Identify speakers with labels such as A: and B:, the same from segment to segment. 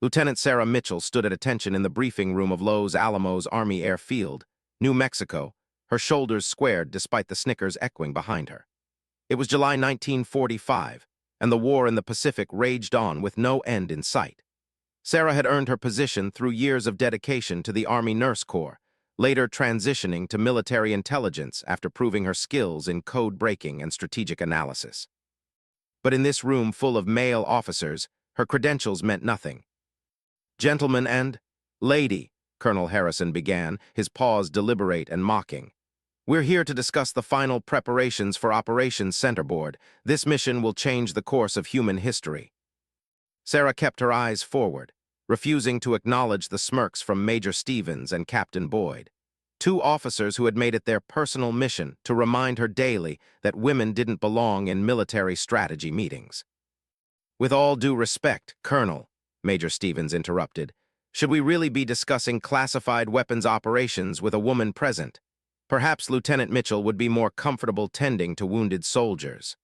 A: Lieutenant Sarah Mitchell stood at attention in the briefing room of Los Alamos Army Airfield, New Mexico, her shoulders squared despite the snickers echoing behind her. It was July 1945, and the war in the Pacific raged on with no end in sight. Sarah had earned her position through years of dedication to the Army Nurse Corps, later transitioning to military intelligence after proving her skills in code breaking and strategic analysis. But in this room full of male officers, her credentials meant nothing. "Gentlemen and lady," Colonel Harrison began, his pause deliberate and mocking. "We're here to discuss the final preparations for Operation Centerboard. This mission will change the course of human history." Sarah kept her eyes forward, refusing to acknowledge the smirks from Major Stevens and Captain Boyd, two officers who had made it their personal mission to remind her daily that women didn't belong in military strategy meetings. "With all due respect, Colonel," Major Stevens interrupted, "should we really be discussing classified weapons operations with a woman present? Perhaps Lieutenant Mitchell would be more comfortable tending to wounded soldiers."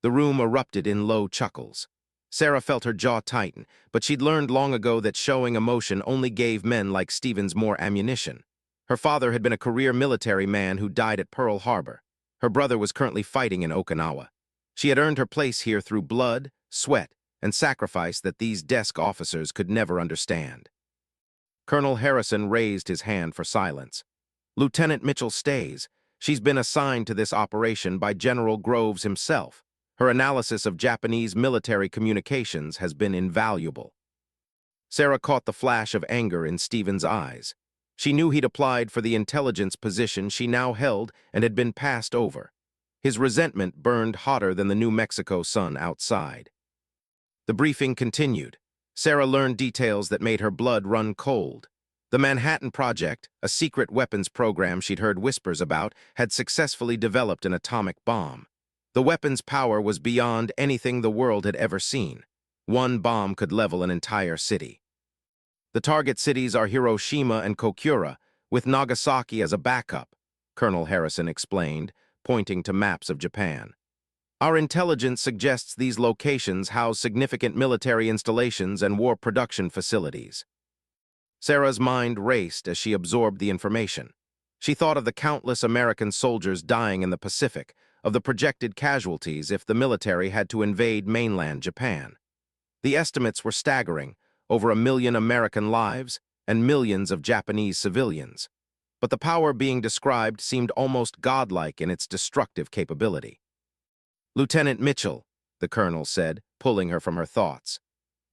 A: The room erupted in low chuckles. Sarah felt her jaw tighten, but she'd learned long ago that showing emotion only gave men like Stevens more ammunition. Her father had been a career military man who died at Pearl Harbor. Her brother was currently fighting in Okinawa. She had earned her place here through blood, sweat, and sacrifice that these desk officers could never understand. Colonel Harrison raised his hand for silence. "Lieutenant Mitchell stays. She's been assigned to this operation by General Groves himself. Her analysis of Japanese military communications has been invaluable." Sarah caught the flash of anger in Stevens' eyes. She knew he'd applied for the intelligence position she now held and had been passed over. His resentment burned hotter than the New Mexico sun outside. The briefing continued. Sarah learned details that made her blood run cold. The Manhattan Project, a secret weapons program she'd heard whispers about, had successfully developed an atomic bomb. The weapon's power was beyond anything the world had ever seen. One bomb could level an entire city. "The target cities are Hiroshima and Kokura, with Nagasaki as a backup," Colonel Harrison explained, pointing to maps of Japan. "Our intelligence suggests these locations house significant military installations and war production facilities." Sarah's mind raced as she absorbed the information. She thought of the countless American soldiers dying in the Pacific, of the projected casualties if the military had to invade mainland Japan. The estimates were staggering, over 1 million American lives and millions of Japanese civilians. But the power being described seemed almost godlike in its destructive capability. "Lieutenant Mitchell," the colonel said, pulling her from her thoughts,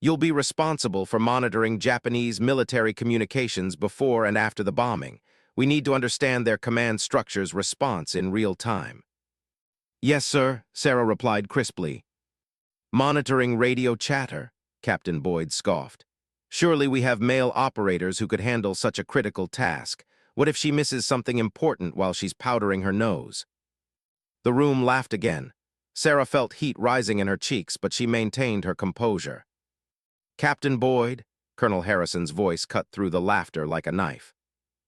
A: "you'll be responsible for monitoring Japanese military communications before and after the bombing. We need to understand their command structure's response in real time." "Yes, sir," Sarah replied crisply. "Monitoring radio chatter," Captain Boyd scoffed. "Surely we have male operators who could handle such a critical task. What if she misses something important while she's powdering her nose?" The room laughed again. Sarah felt heat rising in her cheeks, but she maintained her composure. "Captain Boyd," Colonel Harrison's voice cut through the laughter like a knife,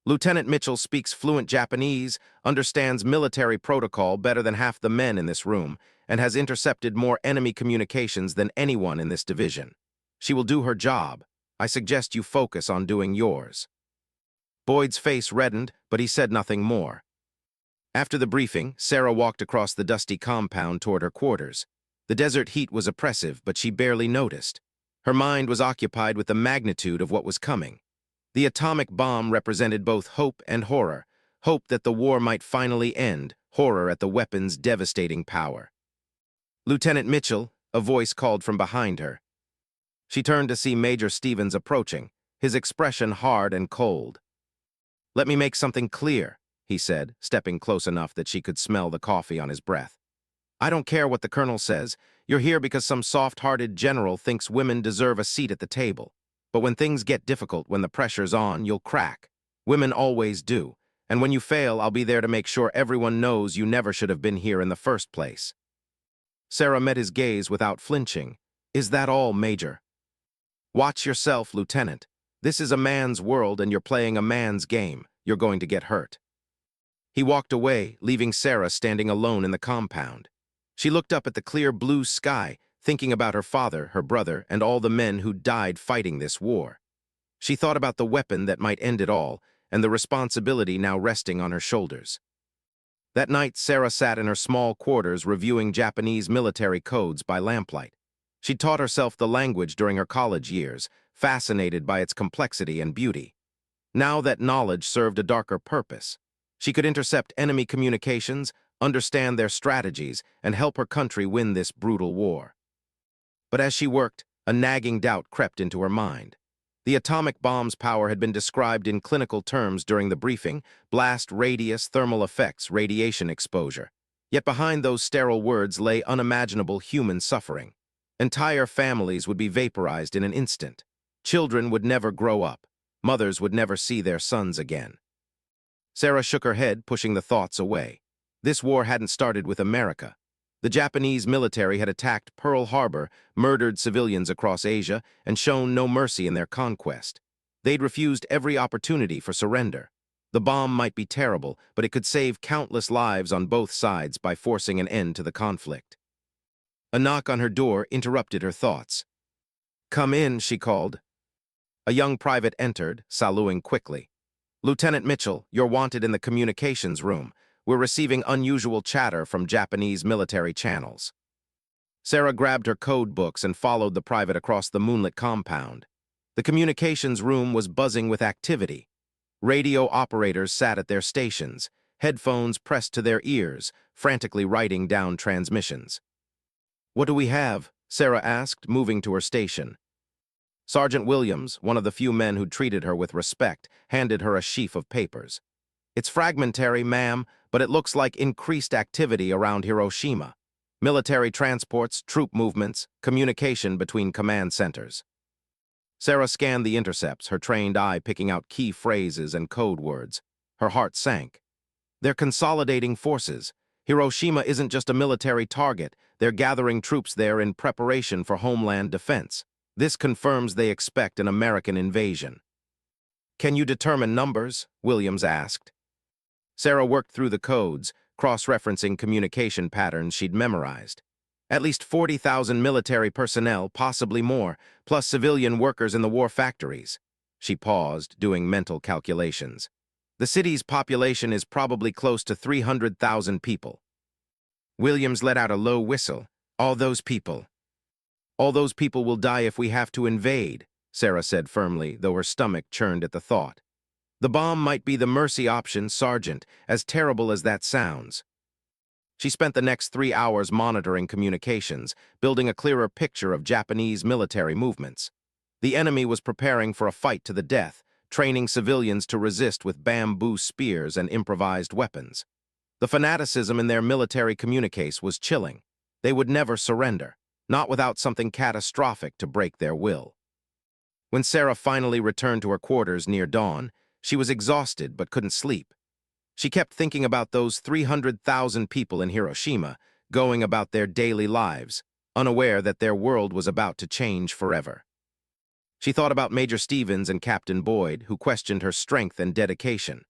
A: "Lieutenant Mitchell speaks fluent Japanese, understands military protocol better than half the men in this room, and has intercepted more enemy communications than anyone in this division. She will do her job. I suggest you focus on doing yours." Boyd's face reddened, but he said nothing more. After the briefing, Sarah walked across the dusty compound toward her quarters. The desert heat was oppressive, but she barely noticed. Her mind was occupied with the magnitude of what was coming. The atomic bomb represented both hope and horror, hope that the war might finally end, horror at the weapon's devastating power. "Lieutenant Mitchell," a voice called from behind her. She turned to see Major Stevens approaching, his expression hard and cold. "Let me make something clear," he said, stepping close enough that she could smell the coffee on his breath. "I don't care what the colonel says. You're here because some soft-hearted general thinks women deserve a seat at the table. But when things get difficult, when the pressure's on, you'll crack. Women always do. And when you fail, I'll be there to make sure everyone knows you never should have been here in the first place." Sarah met his gaze without flinching. "Is that all, Major?" "Watch yourself, Lieutenant. This is a man's world and you're playing a man's game. You're going to get hurt." He walked away, leaving Sarah standing alone in the compound. She looked up at the clear blue sky, thinking about her father, her brother, and all the men who died fighting this war. She thought about the weapon that might end it all, and the responsibility now resting on her shoulders. That night, Sarah sat in her small quarters reviewing Japanese military codes by lamplight. She taught herself the language during her college years, fascinated by its complexity and beauty. Now that knowledge served a darker purpose. She could intercept enemy communications, understand their strategies, and help her country win this brutal war. But as she worked, a nagging doubt crept into her mind. The atomic bomb's power had been described in clinical terms during the briefing: blast radius, thermal effects, radiation exposure. Yet behind those sterile words lay unimaginable human suffering. Entire families would be vaporized in an instant. Children would never grow up. Mothers would never see their sons again. Sarah shook her head, pushing the thoughts away. This war hadn't started with America. The Japanese military had attacked Pearl Harbor, murdered civilians across Asia, and shown no mercy in their conquest. They'd refused every opportunity for surrender. The bomb might be terrible, but it could save countless lives on both sides by forcing an end to the conflict. A knock on her door interrupted her thoughts. "Come in," she called. A young private entered, saluting quickly. "Lieutenant Mitchell, you're wanted in the communications room. We're receiving unusual chatter from Japanese military channels." Sarah grabbed her code books and followed the private across the moonlit compound. The communications room was buzzing with activity. Radio operators sat at their stations, headphones pressed to their ears, frantically writing down transmissions. "What do we have?" Sarah asked, moving to her station. Sergeant Williams, one of the few men who treated her with respect, handed her a sheaf of papers. "It's fragmentary, ma'am, but it looks like increased activity around Hiroshima. Military transports, troop movements, communication between command centers." Sarah scanned the intercepts, her trained eye picking out key phrases and code words. Her heart sank. They're consolidating forces. Hiroshima isn't just a military target. They're gathering troops there in preparation for homeland defense. This confirms they expect an American invasion. "Can you determine numbers?" Williams asked. Sarah worked through the codes, cross-referencing communication patterns she'd memorized. At least 40,000 military personnel, possibly more, plus civilian workers in the war factories. She paused, doing mental calculations. The city's population is probably close to 300,000 people. Williams let out a low whistle. All those people will die if we have to invade," Sarah said firmly, though her stomach churned at the thought. "The bomb might be the mercy option, Sergeant, as terrible as that sounds." She spent the next 3 hours monitoring communications, building a clearer picture of Japanese military movements. The enemy was preparing for a fight to the death, training civilians to resist with bamboo spears and improvised weapons. The fanaticism in their military communiques was chilling. They would never surrender, not without something catastrophic to break their will. When Sarah finally returned to her quarters near dawn, she was exhausted but couldn't sleep. She kept thinking about those 300,000 people in Hiroshima, going about their daily lives, unaware that their world was about to change forever. She thought about Major Stevens and Captain Boyd, who questioned her strength and dedication.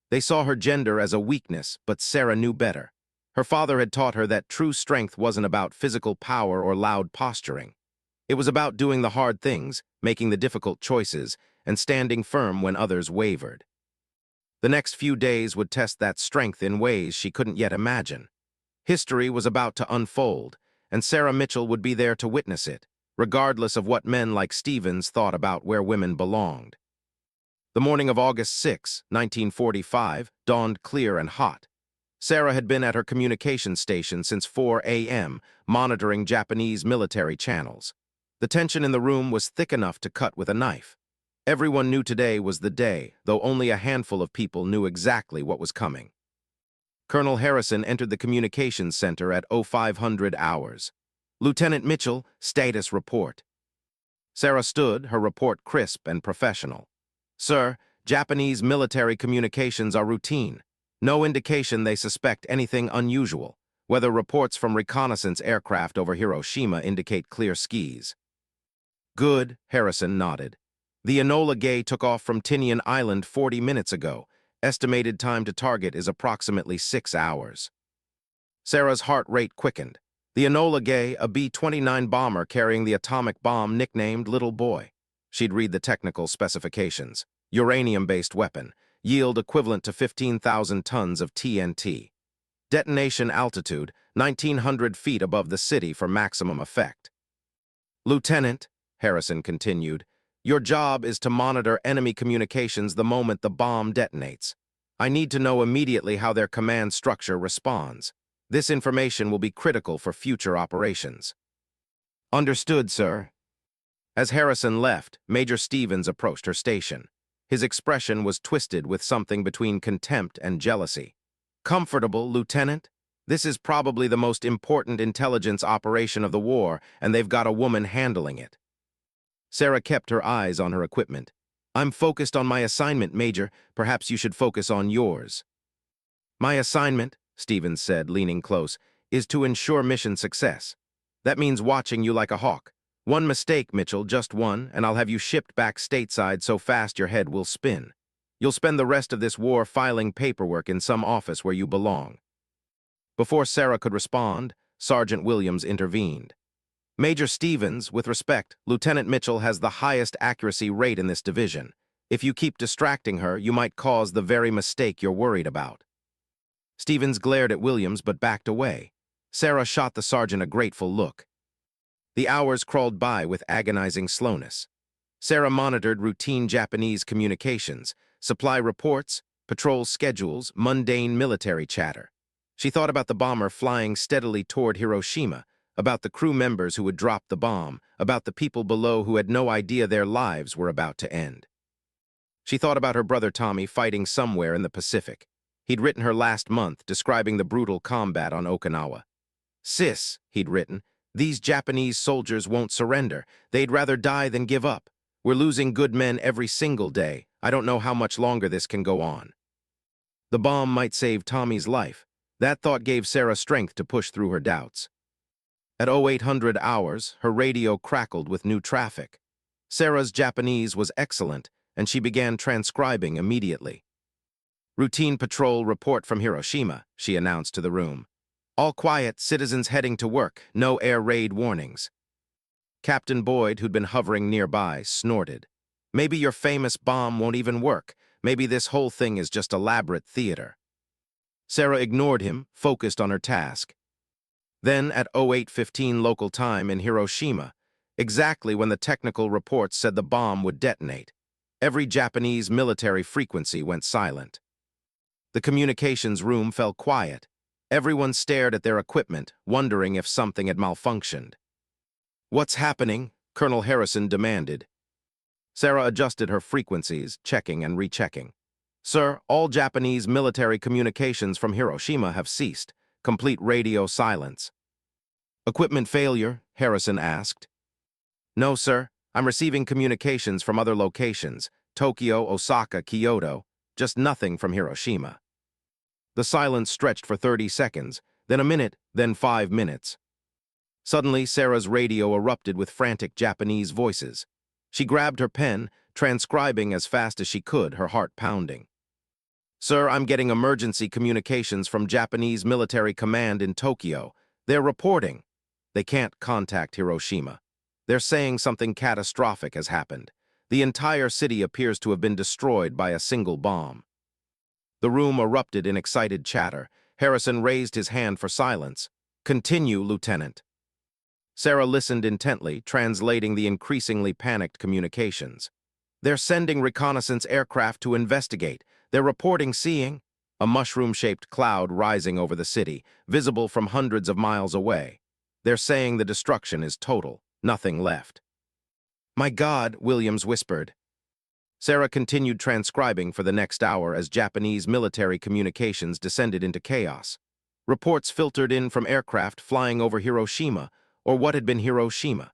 A: They saw her gender as a weakness, but Sarah knew better. Her father had taught her that true strength wasn't about physical power or loud posturing. It was about doing the hard things, making the difficult choices, and standing firm when others wavered. The next few days would test that strength in ways she couldn't yet imagine. History was about to unfold, and Sarah Mitchell would be there to witness it, regardless of what men like Stevens thought about where women belonged. The morning of August 6, 1945, dawned clear and hot. Sarah had been at her communications station since 4 a.m., monitoring Japanese military channels. The tension in the room was thick enough to cut with a knife. Everyone knew today was the day, though only a handful of people knew exactly what was coming. Colonel Harrison entered the communications center at 0500 hours. "Lieutenant Mitchell, status report." Sarah stood, her report crisp and professional. "Sir, Japanese military communications are routine. No indication they suspect anything unusual, whether reports from reconnaissance aircraft over Hiroshima indicate clear skies." "Good," Harrison nodded. "The Enola Gay took off from Tinian Island 40 minutes ago. Estimated time to target is approximately 6 hours." Sarah's heart rate quickened. The Enola Gay, a B-29 bomber carrying the atomic bomb nicknamed Little Boy. She'd read the technical specifications. Uranium-based weapon, yield equivalent to 15,000 tons of TNT. Detonation altitude, 1,900 feet above the city for maximum effect. Lieutenant, Harrison continued, your job is to monitor enemy communications the moment the bomb detonates. I need to know immediately how their command structure responds. This information will be critical for future operations. Understood, sir. As Harrison left, Major Stevens approached her station. His expression was twisted with something between contempt and jealousy. Comfortable, Lieutenant? This is probably the most important intelligence operation of the war, and they've got a woman handling it. Sarah kept her eyes on her equipment. I'm focused on my assignment, Major. Perhaps you should focus on yours. My assignment, Stevens said, leaning close, is to ensure mission success. That means watching you like a hawk. One mistake, Mitchell, just one, and I'll have you shipped back stateside so fast your head will spin. You'll spend the rest of this war filing paperwork in some office where you belong. Before Sarah could respond, Sergeant Williams intervened. Major Stevens, with respect, Lieutenant Mitchell has the highest accuracy rate in this division. If you keep distracting her, you might cause the very mistake you're worried about. Stevens glared at Williams but backed away. Sarah shot the sergeant a grateful look. The hours crawled by with agonizing slowness. Sarah monitored routine Japanese communications, supply reports, patrol schedules, mundane military chatter. She thought about the bomber flying steadily toward Hiroshima, about the crew members who would drop the bomb, about the people below who had no idea their lives were about to end. She thought about her brother Tommy fighting somewhere in the Pacific. He'd written her last month, describing the brutal combat on Okinawa. Sis, he'd written, these Japanese soldiers won't surrender. They'd rather die than give up. We're losing good men every single day. I don't know how much longer this can go on. The bomb might save Tommy's life. That thought gave Sarah strength to push through her doubts. At 0800 hours, her radio crackled with new traffic. Sarah's Japanese was excellent, and she began transcribing immediately. Routine patrol report from Hiroshima, she announced to the room. All quiet, citizens heading to work, no air raid warnings. Captain Boyd, who'd been hovering nearby, snorted. Maybe your famous bomb won't even work. Maybe this whole thing is just elaborate theater. Sarah ignored him, focused on her task. Then, at 08:15 local time in Hiroshima, exactly when the technical reports said the bomb would detonate, every Japanese military frequency went silent. The communications room fell quiet. Everyone stared at their equipment, wondering if something had malfunctioned. What's happening? Colonel Harrison demanded. Sarah adjusted her frequencies, checking and rechecking. Sir, all Japanese military communications from Hiroshima have ceased. Complete radio silence. Equipment failure? Harrison asked. No, sir. I'm receiving communications from other locations. Tokyo, Osaka, Kyoto. Just nothing from Hiroshima. The silence stretched for 30 seconds, then a minute, then 5 minutes. Suddenly, Sarah's radio erupted with frantic Japanese voices. She grabbed her pen, transcribing as fast as she could, her heart pounding. Sir, I'm getting emergency communications from Japanese military command in Tokyo. They're reporting. They can't contact Hiroshima. They're saying something catastrophic has happened. The entire city appears to have been destroyed by a single bomb. The room erupted in excited chatter. Harrison raised his hand for silence. Continue, Lieutenant. Sarah listened intently, translating the increasingly panicked communications. They're sending reconnaissance aircraft to investigate. They're reporting seeing a mushroom-shaped cloud rising over the city, visible from hundreds of miles away. They're saying the destruction is total, nothing left. My God, Williams whispered. Sarah continued transcribing for the next hour as Japanese military communications descended into chaos. Reports filtered in from aircraft flying over Hiroshima, or what had been Hiroshima.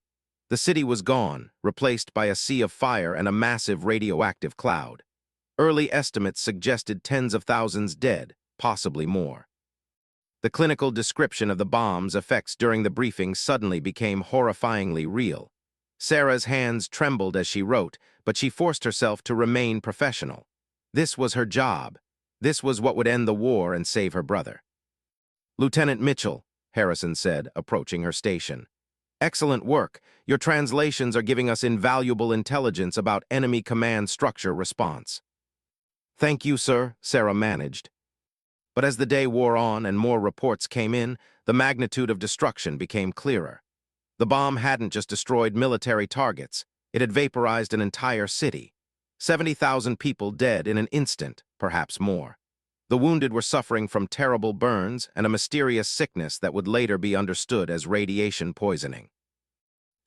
A: The city was gone, replaced by a sea of fire and a massive radioactive cloud. Early estimates suggested tens of thousands dead, possibly more. The clinical description of the bomb's effects during the briefing suddenly became horrifyingly real. Sarah's hands trembled as she wrote, but she forced herself to remain professional. This was her job. This was what would end the war and save her brother. Lieutenant Mitchell, Harrison said, approaching her station. Excellent work. Your translations are giving us invaluable intelligence about enemy command structure response. Thank you, sir, Sarah managed. But as the day wore on and more reports came in, the magnitude of destruction became clearer. The bomb hadn't just destroyed military targets, it had vaporized an entire city. 70,000 people dead in an instant, perhaps more. The wounded were suffering from terrible burns and a mysterious sickness that would later be understood as radiation poisoning.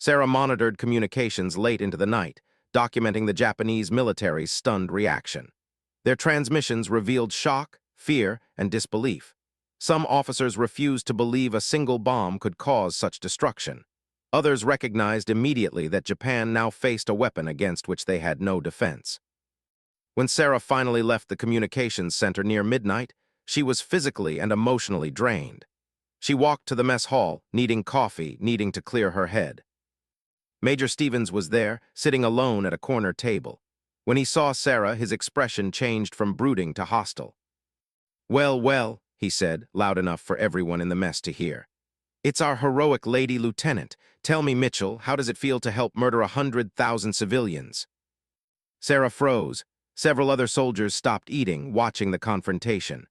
A: Sarah monitored communications late into the night, documenting the Japanese military's stunned reaction. Their transmissions revealed shock, fear, and disbelief. Some officers refused to believe a single bomb could cause such destruction. Others recognized immediately that Japan now faced a weapon against which they had no defense. When Sarah finally left the communications center near midnight, she was physically and emotionally drained. She walked to the mess hall, needing coffee, needing to clear her head. Major Stevens was there, sitting alone at a corner table. When he saw Sarah, his expression changed from brooding to hostile. "Well, well," he said, loud enough for everyone in the mess to hear. "It's our heroic lady lieutenant. Tell me, Mitchell, how does it feel to help murder 100,000 civilians?" Sarah froze. Several other soldiers stopped eating, watching the confrontation.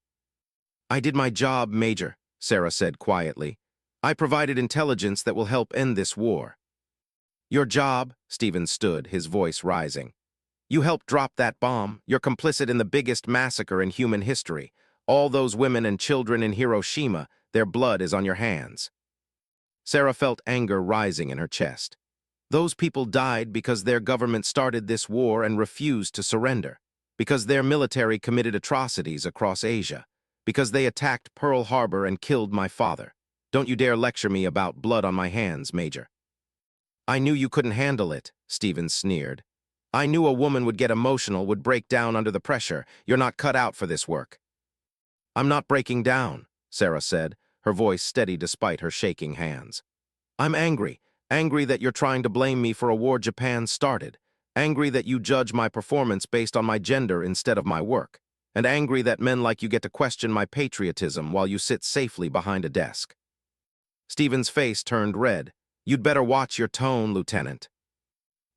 A: "I did my job, Major," Sarah said quietly. "I provided intelligence that will help end this war." "Your job?" Stevens stood, his voice rising. "You helped drop that bomb. You're complicit in the biggest massacre in human history. All those women and children in Hiroshima, their blood is on your hands." Sarah felt anger rising in her chest. Those people died because their government started this war and refused to surrender, because their military committed atrocities across Asia, because they attacked Pearl Harbor and killed my father. Don't you dare lecture me about blood on my hands, Major. "I knew you couldn't handle it," Stevens sneered. "I knew a woman would get emotional, would break down under the pressure. You're not cut out for this work." "I'm not breaking down," Sarah said, her voice steady despite her shaking hands. "I'm angry. Angry that you're trying to blame me for a war Japan started. Angry that you judge my performance based on my gender instead of my work. And angry that men like you get to question my patriotism while you sit safely behind a desk." Stevens' face turned red. "You'd better watch your tone, Lieutenant."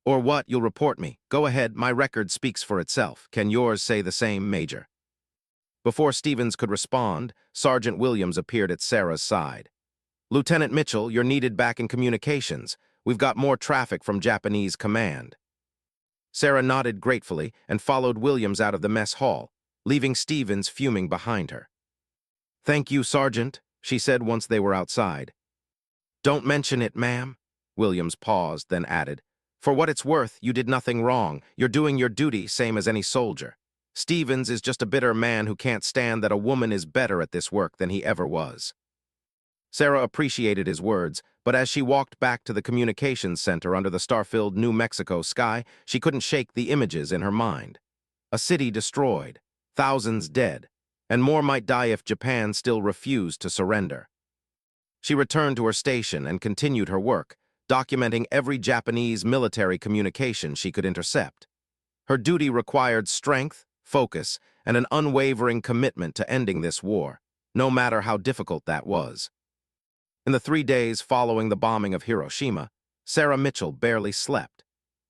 A: "Or what? You'll report me. Go ahead, my record speaks for itself. Can yours say the same, Major?" Before Stevens could respond, Sergeant Williams appeared at Sarah's side. "Lieutenant Mitchell, you're needed back in communications. We've got more traffic from Japanese command." Sarah nodded gratefully and followed Williams out of the mess hall, leaving Stevens fuming behind her. "Thank you, Sergeant," she said once they were outside. "Don't mention it, ma'am." Williams paused, then added, "For what it's worth, you did nothing wrong. You're doing your duty, same as any soldier. Stevens is just a bitter man who can't stand that a woman is better at this work than he ever was." Sarah appreciated his words, but as she walked back to the communications center under the star-filled New Mexico sky, she couldn't shake the images in her mind. A city destroyed, thousands dead, and more might die if Japan still refused to surrender. She returned to her station and continued her work, documenting every Japanese military communication she could intercept. Her duty required strength, focus, and an unwavering commitment to ending this war, no matter how difficult that was. In the 3 days following the bombing of Hiroshima, Sarah Mitchell barely slept.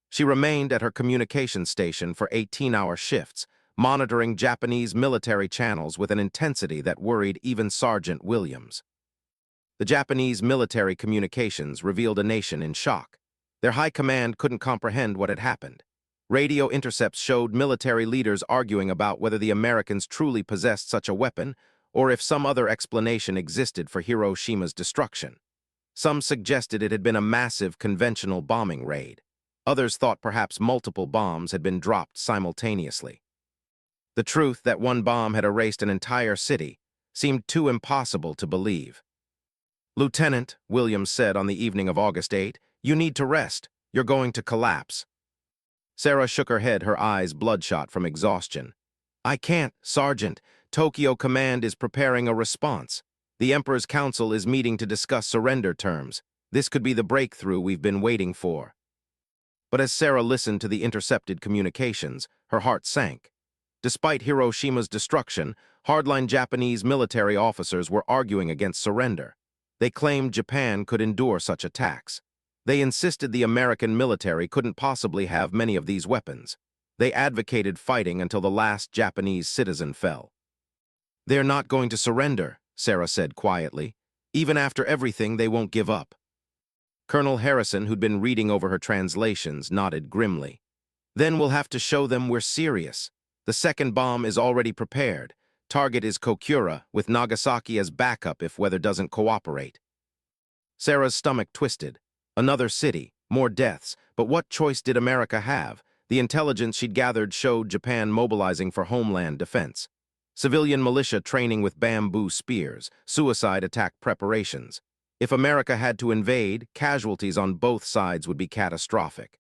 A: She remained at her communications station for 18-hour shifts, monitoring Japanese military channels with an intensity that worried even Sergeant Williams. The Japanese military communications revealed a nation in shock. Their high command couldn't comprehend what had happened. Radio intercepts showed military leaders arguing about whether the Americans truly possessed such a weapon or if some other explanation existed for Hiroshima's destruction. Some suggested it had been a massive conventional bombing raid. Others thought perhaps multiple bombs had been dropped simultaneously. The truth that one bomb had erased an entire city seemed too impossible to believe. "Lieutenant," Williams said on the evening of August 8, "you need to rest. You're going to collapse." Sarah shook her head, her eyes bloodshot from exhaustion. "I can't, Sergeant. Tokyo Command is preparing a response. The Emperor's Council is meeting to discuss surrender terms. This could be the breakthrough we've been waiting for." But as Sarah listened to the intercepted communications, her heart sank. Despite Hiroshima's destruction, hardline Japanese military officers were arguing against surrender. They claimed Japan could endure such attacks. They insisted the American military couldn't possibly have many of these weapons. They advocated fighting until the last Japanese citizen fell. "They're not going to surrender," Sarah said quietly. "Even after everything, they won't give up." Colonel Harrison, who'd been reading over her translations, nodded grimly. "Then we'll have to show them we're serious. The second bomb is already prepared. Target is Kokura, with Nagasaki as backup if weather doesn't cooperate." Sarah's stomach twisted. Another city, more deaths, but what choice did America have? The intelligence she'd gathered showed Japan mobilizing for homeland defense. Civilian militia training with bamboo spears, suicide attack preparations. If America had to invade, casualties on both sides would be catastrophic.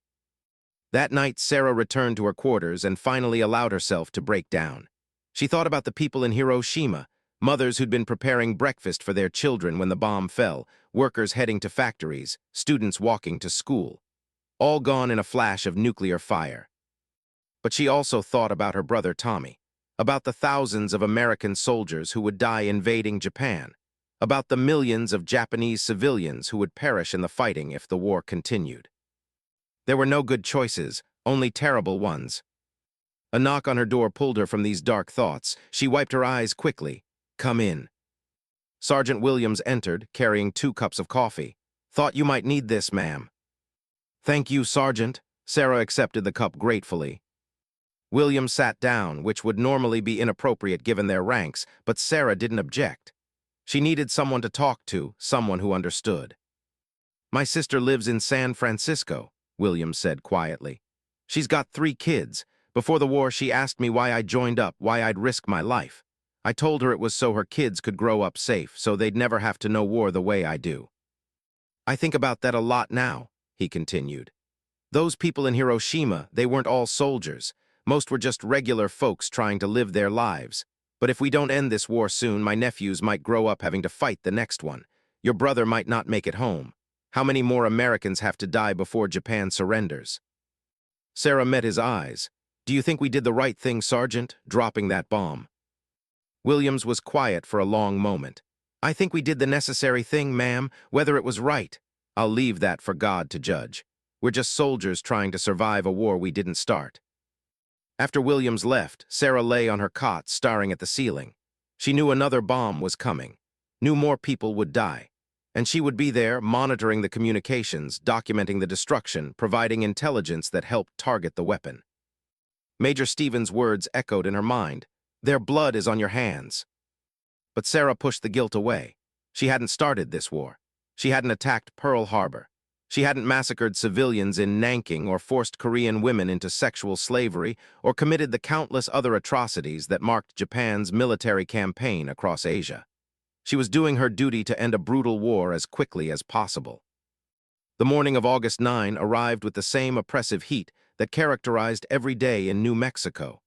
A: That night, Sarah returned to her quarters and finally allowed herself to break down. She thought about the people in Hiroshima, mothers who'd been preparing breakfast for their children when the bomb fell, workers heading to factories, students walking to school. All gone in a flash of nuclear fire. But she also thought about her brother Tommy, about the thousands of American soldiers who would die invading Japan, about the millions of Japanese civilians who would perish in the fighting if the war continued. There were no good choices, only terrible ones. A knock on her door pulled her from these dark thoughts. She wiped her eyes quickly. "Come in." Sergeant Williams entered, carrying 2 cups of coffee. "Thought you might need this, ma'am." "Thank you, Sergeant." Sarah accepted the cup gratefully. Williams sat down, which would normally be inappropriate given their ranks, but Sarah didn't object. She needed someone to talk to, someone who understood. "My sister lives in San Francisco," Williams said quietly. "She's got 3 kids. Before the war, she asked me why I joined up, why I'd risk my life. I told her it was so her kids could grow up safe, so they'd never have to know war the way I do. I think about that a lot now," he continued. "Those people in Hiroshima, they weren't all soldiers. Most were just regular folks trying to live their lives. But if we don't end this war soon, my nephews might grow up having to fight the next one. Your brother might not make it home. How many more Americans have to die before Japan surrenders?" Sarah met his eyes. "Do you think we did the right thing, Sergeant, dropping that bomb?" Williams was quiet for a long moment. "I think we did the necessary thing, ma'am. Whether it was right, I'll leave that for God to judge. We're just soldiers trying to survive a war we didn't start." After Williams left, Sarah lay on her cot, staring at the ceiling. She knew another bomb was coming. Knew more people would die. And she would be there, monitoring the communications, documenting the destruction, providing intelligence that helped target the weapon. Major Stevens' words echoed in her mind. "Their blood is on your hands." But Sarah pushed the guilt away. She hadn't started this war. She hadn't attacked Pearl Harbor. She hadn't massacred civilians in Nanking or forced Korean women into sexual slavery or committed the countless other atrocities that marked Japan's military campaign across Asia. She was doing her duty to end a brutal war as quickly as possible. The morning of August 9 arrived with the same oppressive heat that characterized every day in New Mexico.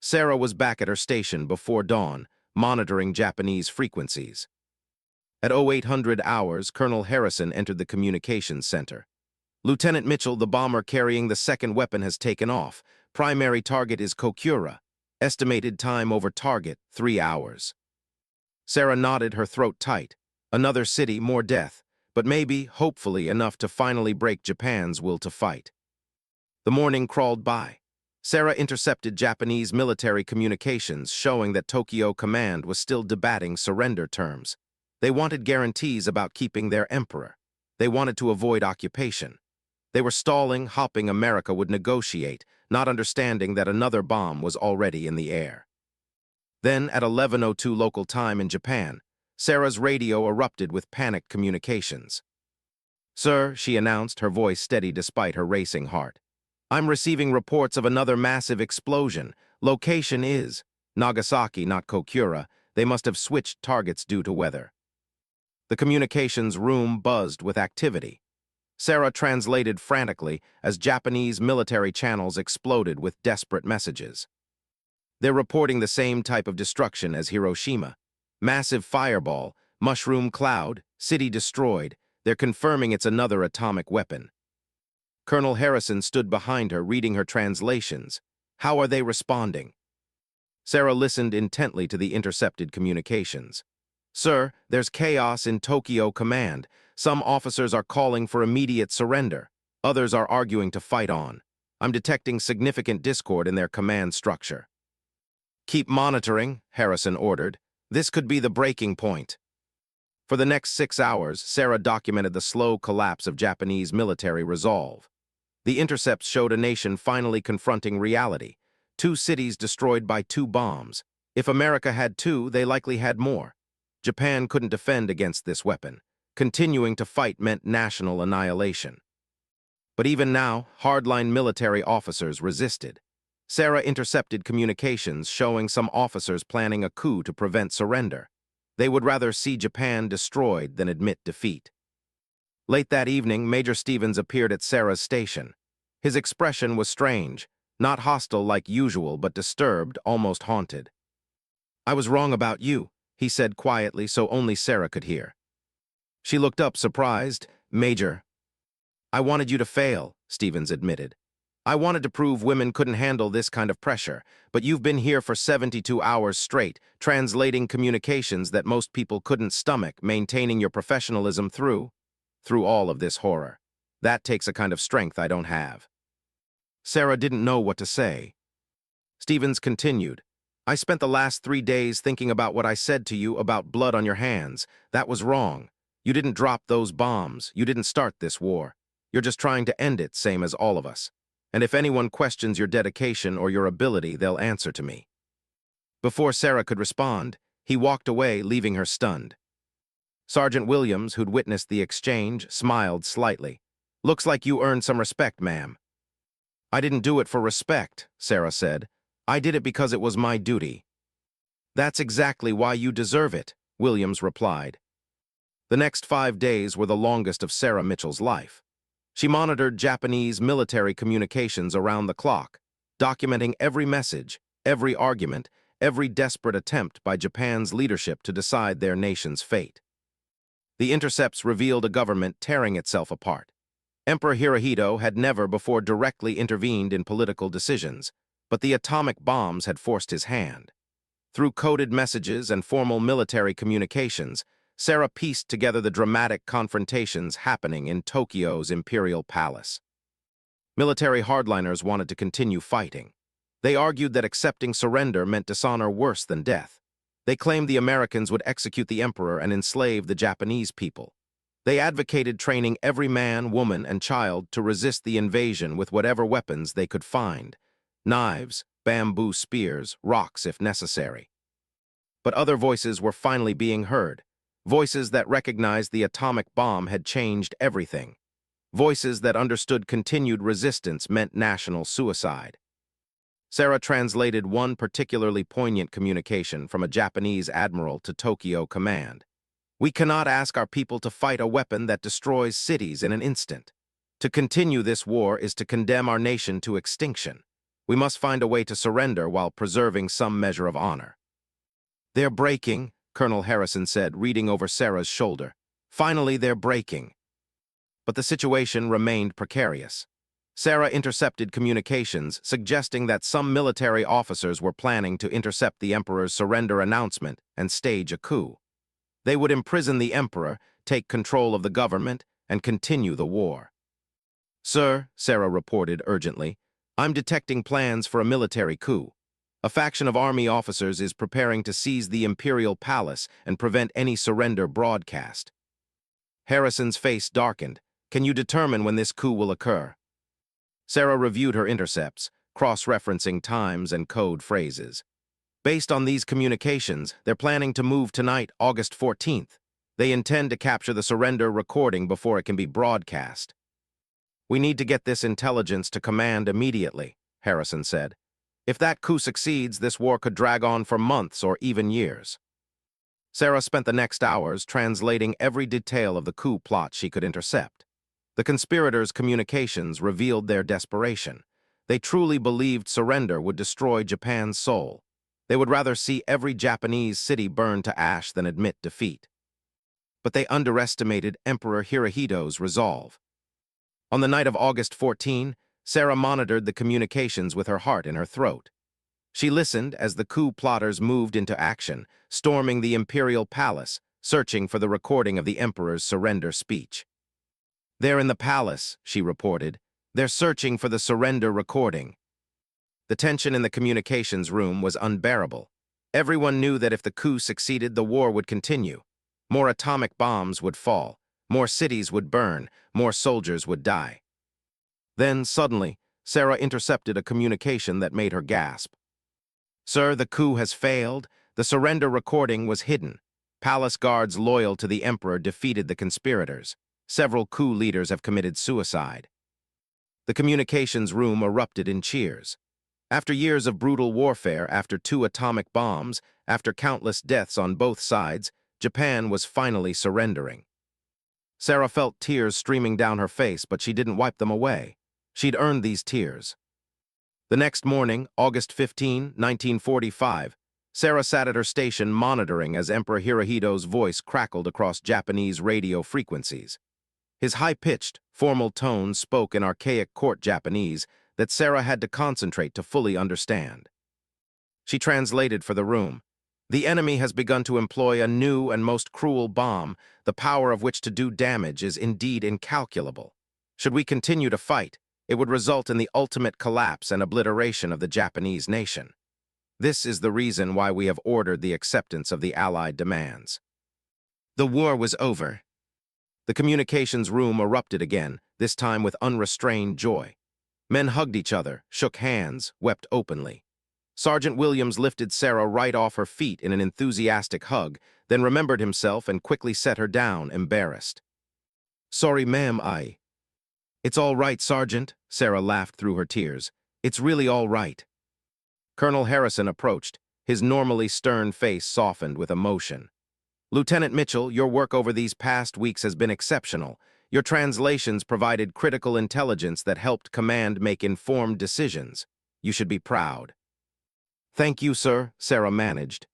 A: Sarah was back at her station before dawn, monitoring Japanese frequencies. At 0800 hours, Colonel Harrison entered the communications center. "Lieutenant Mitchell, the bomber carrying the second weapon has taken off. Primary target is Kokura. Estimated time over target, 3 hours." Sarah nodded, her throat tight. Another city, more death, but maybe, hopefully, enough to finally break Japan's will to fight. The morning crawled by. Sarah intercepted Japanese military communications showing that Tokyo Command was still debating surrender terms. They wanted guarantees about keeping their emperor. They wanted to avoid occupation. They were stalling, hoping America would negotiate, not understanding that another bomb was already in the air. Then, at 11:02 local time in Japan, Sarah's radio erupted with panicked communications. "Sir," she announced, her voice steady despite her racing heart. "I'm receiving reports of another massive explosion. Location is Nagasaki, not Kokura. They must have switched targets due to weather." The communications room buzzed with activity. Sarah translated frantically as Japanese military channels exploded with desperate messages. They're reporting the same type of destruction as Hiroshima. Massive fireball, mushroom cloud, city destroyed. They're confirming it's another atomic weapon. Colonel Harrison stood behind her, reading her translations. "How are they responding?" Sarah listened intently to the intercepted communications. Sir, there's chaos in Tokyo Command. Some officers are calling for immediate surrender. Others are arguing to fight on. I'm detecting significant discord in their command structure. Keep monitoring, Harrison ordered. This could be the breaking point. For the next 6 hours, Sarah documented the slow collapse of Japanese military resolve. The intercepts showed a nation finally confronting reality. 2 cities destroyed by 2 bombs. If America had 2, they likely had more. Japan couldn't defend against this weapon. Continuing to fight meant national annihilation. But even now, hardline military officers resisted. Sarah intercepted communications showing some officers planning a coup to prevent surrender. They would rather see Japan destroyed than admit defeat. Late that evening, Major Stevens appeared at Sarah's station. His expression was strange, not hostile like usual, but disturbed, almost haunted. "I was wrong about you," he said quietly so only Sarah could hear. She looked up, surprised. "Major." "I wanted you to fail," Stevens admitted. "I wanted to prove women couldn't handle this kind of pressure, but you've been here for 72 hours straight, translating communications that most people couldn't stomach, maintaining your professionalism through all of this horror. That takes a kind of strength I don't have." Sarah didn't know what to say. Stevens continued, "I spent the last 3 days thinking about what I said to you about blood on your hands. That was wrong. You didn't drop those bombs. You didn't start this war. You're just trying to end it, same as all of us. And if anyone questions your dedication or your ability, they'll answer to me." Before Sarah could respond, he walked away, leaving her stunned. Sergeant Williams, who'd witnessed the exchange, smiled slightly. "Looks like you earned some respect, ma'am." "I didn't do it for respect," Sarah said. "I did it because it was my duty." "That's exactly why you deserve it," Williams replied. The next 5 days were the longest of Sarah Mitchell's life. She monitored Japanese military communications around the clock, documenting every message, every argument, every desperate attempt by Japan's leadership to decide their nation's fate. The intercepts revealed a government tearing itself apart. Emperor Hirohito had never before directly intervened in political decisions, but the atomic bombs had forced his hand. Through coded messages and formal military communications, Sarah pieced together the dramatic confrontations happening in Tokyo's imperial palace. Military hardliners wanted to continue fighting. They argued that accepting surrender meant dishonor worse than death. They claimed the Americans would execute the emperor and enslave the Japanese people. They advocated training every man, woman, and child to resist the invasion with whatever weapons they could find: knives, bamboo spears, rocks if necessary. But other voices were finally being heard. Voices that recognized the atomic bomb had changed everything. Voices that understood continued resistance meant national suicide. Sarah translated one particularly poignant communication from a Japanese admiral to Tokyo Command. "We cannot ask our people to fight a weapon that destroys cities in an instant. To continue this war is to condemn our nation to extinction. We must find a way to surrender while preserving some measure of honor." "They're breaking," Colonel Harrison said, reading over Sarah's shoulder. "Finally, they're breaking." But the situation remained precarious. Sarah intercepted communications suggesting that some military officers were planning to intercept the emperor's surrender announcement and stage a coup. They would imprison the emperor, take control of the government, and continue the war. "Sir," Sarah reported urgently, "I'm detecting plans for a military coup. A faction of army officers is preparing to seize the imperial palace and prevent any surrender broadcast." Harrison's face darkened. "Can you determine when this coup will occur?" Sarah reviewed her intercepts, cross-referencing times and code phrases. "Based on these communications, they're planning to move tonight, August 14th. They intend to capture the surrender recording before it can be broadcast." "We need to get this intelligence to command immediately," Harrison said. "If that coup succeeds, this war could drag on for months or even years." Sarah spent the next hours translating every detail of the coup plot she could intercept. The conspirators' communications revealed their desperation. They truly believed surrender would destroy Japan's soul. They would rather see every Japanese city burn to ash than admit defeat. But they underestimated Emperor Hirohito's resolve. On the night of August 14, Sarah monitored the communications with her heart in her throat. She listened as the coup plotters moved into action, storming the imperial palace, searching for the recording of the emperor's surrender speech. "They're in the palace," she reported. "They're searching for the surrender recording." The tension in the communications room was unbearable. Everyone knew that if the coup succeeded, the war would continue. More atomic bombs would fall, more cities would burn, more soldiers would die. Then, suddenly, Sarah intercepted a communication that made her gasp. "Sir, the coup has failed. The surrender recording was hidden. Palace guards loyal to the emperor defeated the conspirators. Several coup leaders have committed suicide." The communications room erupted in cheers. After years of brutal warfare, after 2 atomic bombs, after countless deaths on both sides, Japan was finally surrendering. Sarah felt tears streaming down her face, but she didn't wipe them away. She'd earned these tears. The next morning, August 15, 1945, Sarah sat at her station monitoring as Emperor Hirohito's voice crackled across Japanese radio frequencies. His high-pitched, formal tone spoke in archaic court Japanese that Sarah had to concentrate to fully understand. She translated for the room. "The enemy has begun to employ a new and most cruel bomb, the power of which to do damage is indeed incalculable. Should we continue to fight, it would result in the ultimate collapse and obliteration of the Japanese nation. This is the reason why we have ordered the acceptance of the Allied demands." The war was over. The communications room erupted again, this time with unrestrained joy. Men hugged each other, shook hands, wept openly. Sergeant Williams lifted Sarah right off her feet in an enthusiastic hug, then remembered himself and quickly set her down, embarrassed. "Sorry, ma'am, It's all right, Sergeant," Sarah laughed through her tears. "It's really all right." Colonel Harrison approached, his normally stern face softened with emotion. "Lieutenant Mitchell, your work over these past weeks has been exceptional. Your translations provided critical intelligence that helped command make informed decisions. You should be proud." "Thank you, sir," Sarah managed.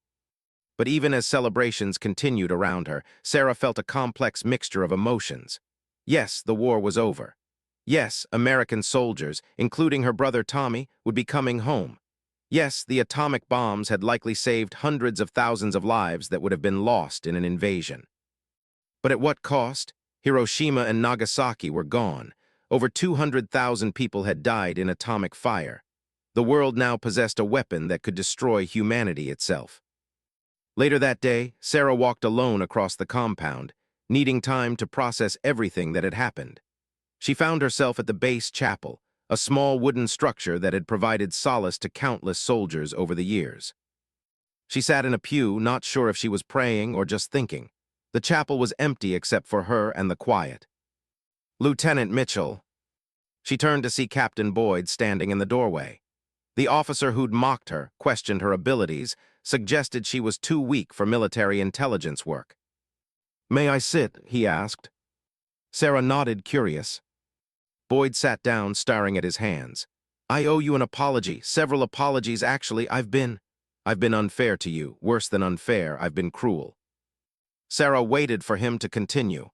A: But even as celebrations continued around her, Sarah felt a complex mixture of emotions. Yes, the war was over. Yes, American soldiers, including her brother Tommy, would be coming home. Yes, the atomic bombs had likely saved hundreds of thousands of lives that would have been lost in an invasion. But at what cost? Hiroshima and Nagasaki were gone. Over 200,000 people had died in atomic fire. The world now possessed a weapon that could destroy humanity itself. Later that day, Sarah walked alone across the compound, needing time to process everything that had happened. She found herself at the base chapel, a small wooden structure that had provided solace to countless soldiers over the years. She sat in a pew, not sure if she was praying or just thinking. The chapel was empty except for her and the quiet. "Lieutenant Mitchell." She turned to see Captain Boyd standing in the doorway. The officer who'd mocked her, questioned her abilities, suggested she was too weak for military intelligence work. "May I sit?" he asked. Sarah nodded, curious. Boyd sat down, staring at his hands. "I owe you an apology, several apologies actually. I've been unfair to you, worse than unfair, I've been cruel." Sarah waited for him to continue.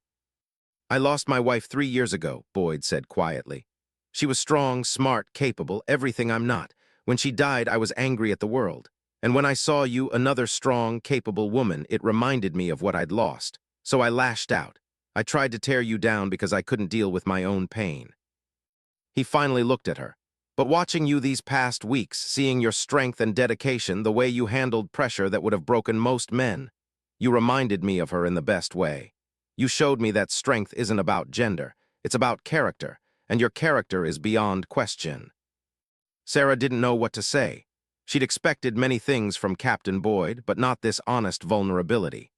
A: "I lost my wife 3 years ago," Boyd said quietly. "She was strong, smart, capable, everything I'm not. When she died, I was angry at the world. And when I saw you, another strong, capable woman, it reminded me of what I'd lost. So I lashed out. I tried to tear you down because I couldn't deal with my own pain." He finally looked at her. "But watching you these past weeks, seeing your strength and dedication, the way you handled pressure that would have broken most men, you reminded me of her in the best way. You showed me that strength isn't about gender, it's about character, and your character is beyond question." Sarah didn't know what to say. She'd expected many things from Captain Boyd, but not this honest vulnerability.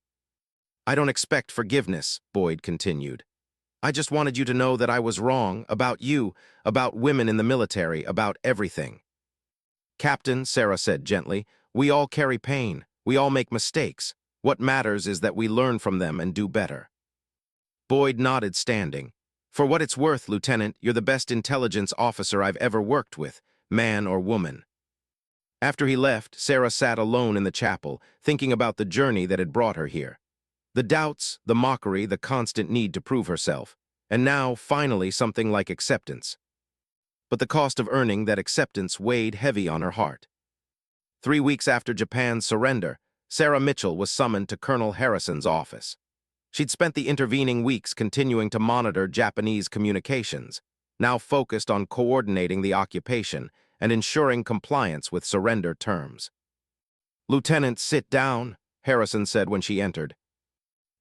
A: "I don't expect forgiveness," Boyd continued. "I just wanted you to know that I was wrong, about you, about women in the military, about everything." "Captain," Sarah said gently, "we all carry pain. We all make mistakes. What matters is that we learn from them and do better." Boyd nodded, standing. "For what it's worth, Lieutenant, you're the best intelligence officer I've ever worked with, man or woman." After he left, Sarah sat alone in the chapel, thinking about the journey that had brought her here. The doubts, the mockery, the constant need to prove herself, and now, finally, something like acceptance. But the cost of earning that acceptance weighed heavy on her heart. 3 weeks after Japan's surrender, Sarah Mitchell was summoned to Colonel Harrison's office. She'd spent the intervening weeks continuing to monitor Japanese communications, now focused on coordinating the occupation and ensuring compliance with surrender terms. "Lieutenant, sit down," Harrison said when she entered.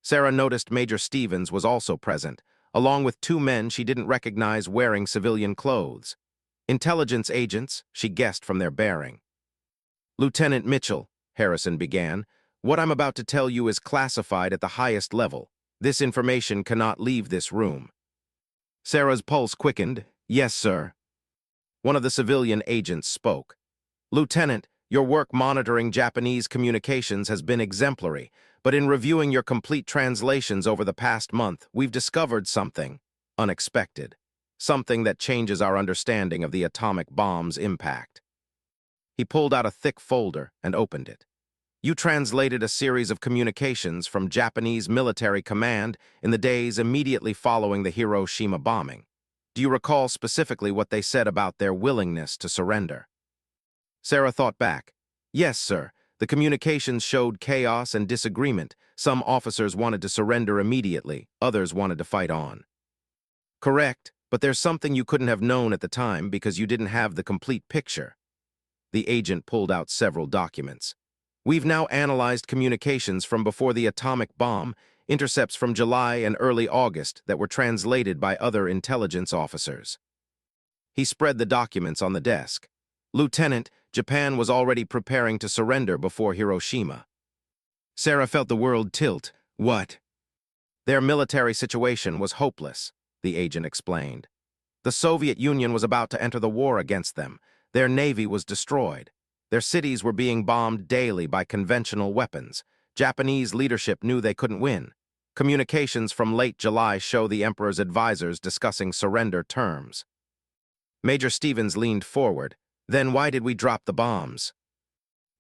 A: Sarah noticed Major Stevens was also present, along with 2 men she didn't recognize wearing civilian clothes. Intelligence agents, she guessed from their bearing. "Lieutenant Mitchell," Harrison began, "what I'm about to tell you is classified at the highest level. This information cannot leave this room." Sarah's pulse quickened. "Yes, sir." One of the civilian agents spoke. "Lieutenant, your work monitoring Japanese communications has been exemplary, but in reviewing your complete translations over the past month, we've discovered something unexpected, something that changes our understanding of the atomic bomb's impact." He pulled out a thick folder and opened it. "You translated a series of communications from Japanese military command in the days immediately following the Hiroshima bombing. Do you recall specifically what they said about their willingness to surrender?" Sarah thought back. "Yes, sir. The communications showed chaos and disagreement. Some officers wanted to surrender immediately, others wanted to fight on." "Correct, but there's something you couldn't have known at the time because you didn't have the complete picture." The agent pulled out several documents. "We've now analyzed communications from before the atomic bomb, intercepts from July and early August that were translated by other intelligence officers." He spread the documents on the desk. "Lieutenant, Japan was already preparing to surrender before Hiroshima." Sarah felt the world tilt. "What?" "Their military situation was hopeless," the agent explained. "The Soviet Union was about to enter the war against them. Their navy was destroyed. Their cities were being bombed daily by conventional weapons. Japanese leadership knew they couldn't win. Communications from late July show the emperor's advisors discussing surrender terms." Major Stevens leaned forward. "Then why did we drop the bombs?"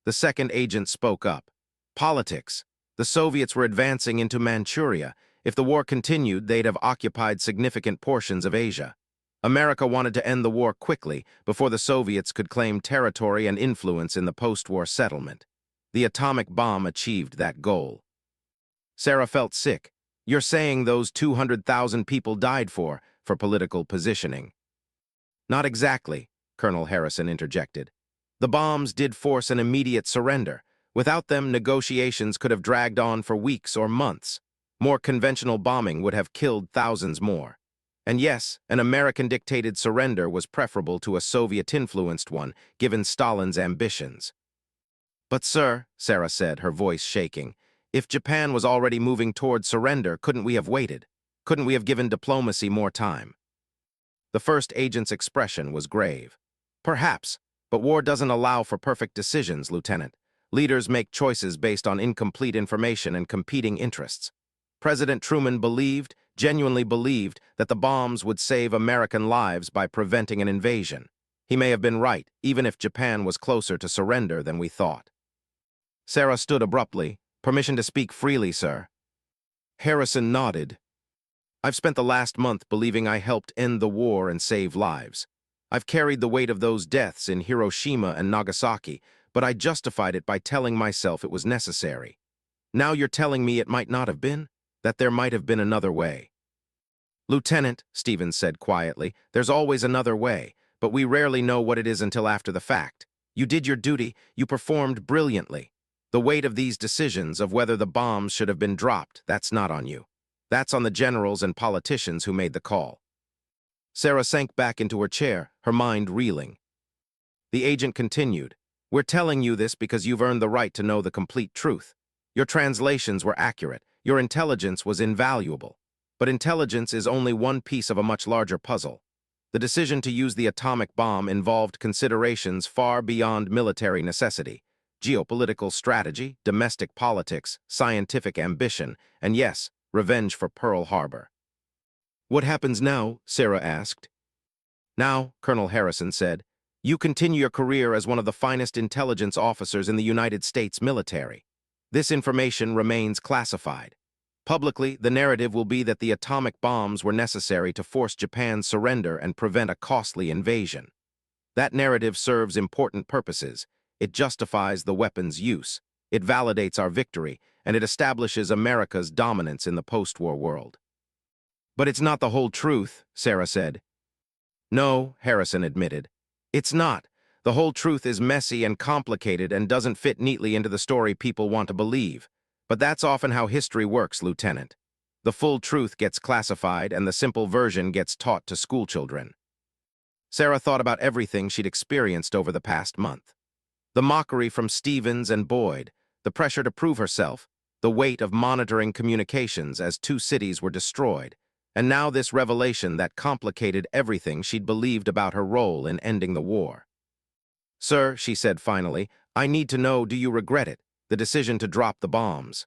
A: The second agent spoke up. "Politics. The Soviets were advancing into Manchuria. If the war continued, they'd have occupied significant portions of Asia. America wanted to end the war quickly before the Soviets could claim territory and influence in the post-war settlement. The atomic bomb achieved that goal." Sarah felt sick. "You're saying those 200,000 people died for political positioning?" "Not exactly," Colonel Harrison interjected. "The bombs did force an immediate surrender. Without them, negotiations could have dragged on for weeks or months. More conventional bombing would have killed thousands more. And yes, an American-dictated surrender was preferable to a Soviet-influenced one, given Stalin's ambitions." "But sir," Sarah said, her voice shaking, "if Japan was already moving toward surrender, couldn't we have waited? Couldn't we have given diplomacy more time?" The first agent's expression was grave. "Perhaps, but war doesn't allow for perfect decisions, Lieutenant. Leaders make choices based on incomplete information and competing interests. President Truman genuinely believed, that the bombs would save American lives by preventing an invasion. He may have been right, even if Japan was closer to surrender than we thought." Sarah stood abruptly. "Permission to speak freely, sir." Harrison nodded. "I've spent the last month believing I helped end the war and save lives. I've carried the weight of those deaths in Hiroshima and Nagasaki, but I justified it by telling myself it was necessary. Now you're telling me it might not have been? That there might have been another way?" "Lieutenant," Stevens said quietly, "there's always another way, but we rarely know what it is until after the fact. You did your duty, you performed brilliantly. The weight of these decisions, of whether the bombs should have been dropped, that's not on you. That's on the generals and politicians who made the call." Sarah sank back into her chair, her mind reeling. The agent continued. "We're telling you this because you've earned the right to know the complete truth. Your translations were accurate. Your intelligence was invaluable. But intelligence is only one piece of a much larger puzzle. The decision to use the atomic bomb involved considerations far beyond military necessity: geopolitical strategy, domestic politics, scientific ambition, and yes, revenge for Pearl Harbor." "What happens now?" Sarah asked. "Now," Colonel Harrison said, "you continue your career as one of the finest intelligence officers in the United States military. This information remains classified. Publicly, the narrative will be that the atomic bombs were necessary to force Japan's surrender and prevent a costly invasion. That narrative serves important purposes. It justifies the weapon's use. It validates our victory, and it establishes America's dominance in the post-war world. But it's not the whole truth, Sarah said. No, Harrison admitted. It's not. The whole truth is messy and complicated and doesn't fit neatly into the story people want to believe. But that's often how history works, Lieutenant. The full truth gets classified and the simple version gets taught to schoolchildren. Sarah thought about everything she'd experienced over the past month. The mockery from Stevens and Boyd, the pressure to prove herself, the weight of monitoring communications as two cities were destroyed, and now this revelation that complicated everything she'd believed about her role in ending the war. Sir, she said finally, I need to know, do you regret it, the decision to drop the bombs?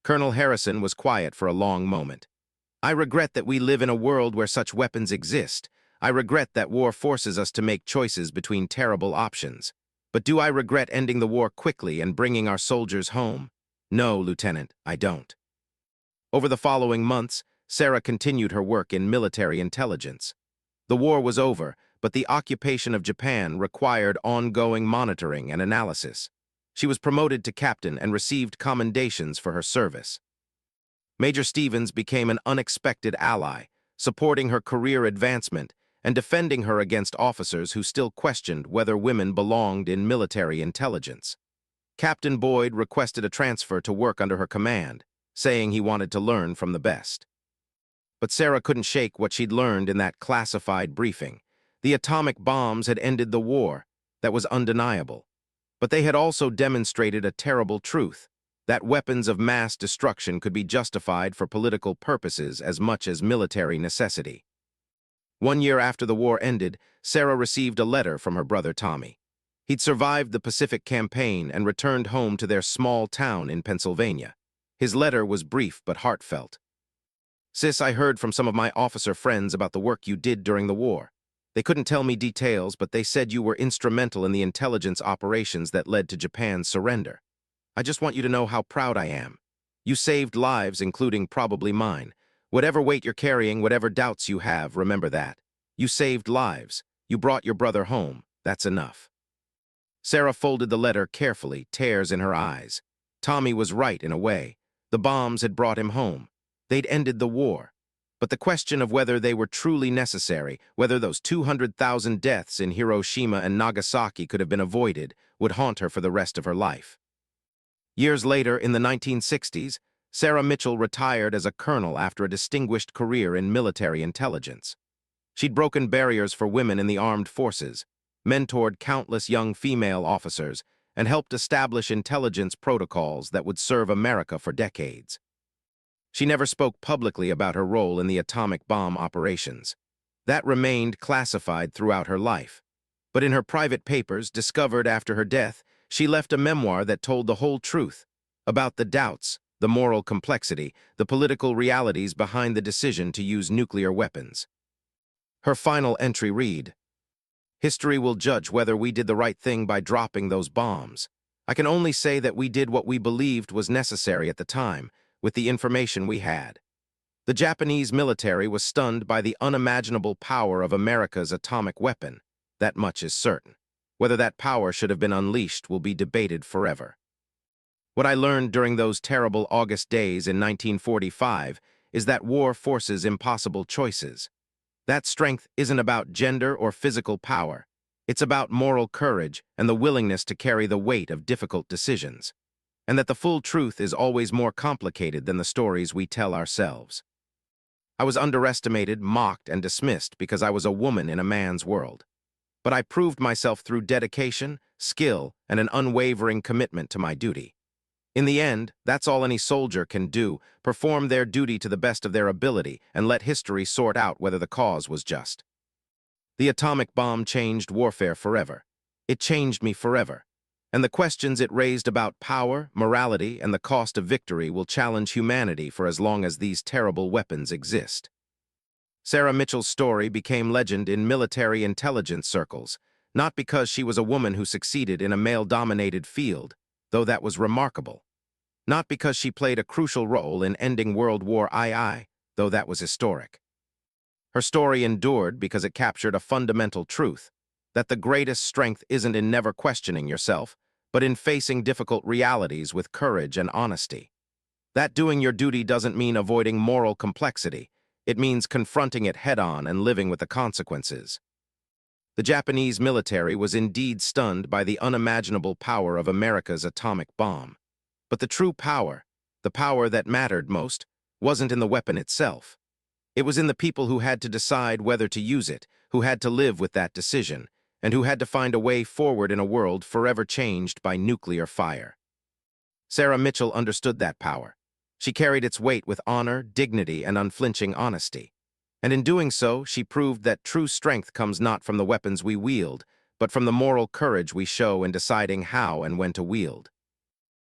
A: Colonel Harrison was quiet for a long moment. I regret that we live in a world where such weapons exist. I regret that war forces us to make choices between terrible options. But do I regret ending the war quickly and bringing our soldiers home? No, Lieutenant, I don't. Over the following months, Sarah continued her work in military intelligence. The war was over, but the occupation of Japan required ongoing monitoring and analysis. She was promoted to captain and received commendations for her service. Major Stevens became an unexpected ally, supporting her career advancement and defending her against officers who still questioned whether women belonged in military intelligence. Captain Boyd requested a transfer to work under her command, saying he wanted to learn from the best. But Sarah couldn't shake what she'd learned in that classified briefing. The atomic bombs had ended the war. That was undeniable. But they had also demonstrated a terrible truth, that weapons of mass destruction could be justified for political purposes as much as military necessity. 1 year after the war ended, Sarah received a letter from her brother Tommy. He'd survived the Pacific Campaign and returned home to their small town in Pennsylvania. His letter was brief but heartfelt. Sis, I heard from some of my officer friends about the work you did during the war. They couldn't tell me details, but they said you were instrumental in the intelligence operations that led to Japan's surrender. I just want you to know how proud I am. You saved lives, including probably mine. Whatever weight you're carrying, whatever doubts you have, remember that. You saved lives. You brought your brother home. That's enough. Sarah folded the letter carefully, tears in her eyes. Tommy was right in a way. The bombs had brought him home. They'd ended the war. But the question of whether they were truly necessary, whether those 200,000 deaths in Hiroshima and Nagasaki could have been avoided, would haunt her for the rest of her life. Years later, in the 1960s, Sarah Mitchell retired as a colonel after a distinguished career in military intelligence. She'd broken barriers for women in the armed forces, mentored countless young female officers, and helped establish intelligence protocols that would serve America for decades. She never spoke publicly about her role in the atomic bomb operations. That remained classified throughout her life. But in her private papers, discovered after her death, she left a memoir that told the whole truth about the doubts, the moral complexity, the political realities behind the decision to use nuclear weapons. Her final entry read, "History will judge whether we did the right thing by dropping those bombs. I can only say that we did what we believed was necessary at the time, with the information we had. The Japanese military was stunned by the unimaginable power of America's atomic weapon. That much is certain. Whether that power should have been unleashed will be debated forever. What I learned during those terrible August days in 1945 is that war forces impossible choices. That strength isn't about gender or physical power. It's about moral courage and the willingness to carry the weight of difficult decisions. And that the full truth is always more complicated than the stories we tell ourselves. I was underestimated, mocked, and dismissed because I was a woman in a man's world. But I proved myself through dedication, skill, and an unwavering commitment to my duty. In the end, that's all any soldier can do, perform their duty to the best of their ability and let history sort out whether the cause was just. The atomic bomb changed warfare forever. It changed me forever. And the questions it raised about power, morality, and the cost of victory will challenge humanity for as long as these terrible weapons exist. Sarah Mitchell's story became legend in military intelligence circles, not because she was a woman who succeeded in a male-dominated field, though that was remarkable. Not because she played a crucial role in ending World War II, though that was historic. Her story endured because it captured a fundamental truth. that the greatest strength isn't in never questioning yourself, but in facing difficult realities with courage and honesty. That doing your duty doesn't mean avoiding moral complexity. It means confronting it head-on and living with the consequences. The Japanese military was indeed stunned by the unimaginable power of America's atomic bomb. But the true power, the power that mattered most, wasn't in the weapon itself. It was in the people who had to decide whether to use it, who had to live with that decision, and who had to find a way forward in a world forever changed by nuclear fire. Sarah Mitchell understood that power. She carried its weight with honor, dignity, and unflinching honesty. And in doing so, she proved that true strength comes not from the weapons we wield, but from the moral courage we show in deciding how and when to wield.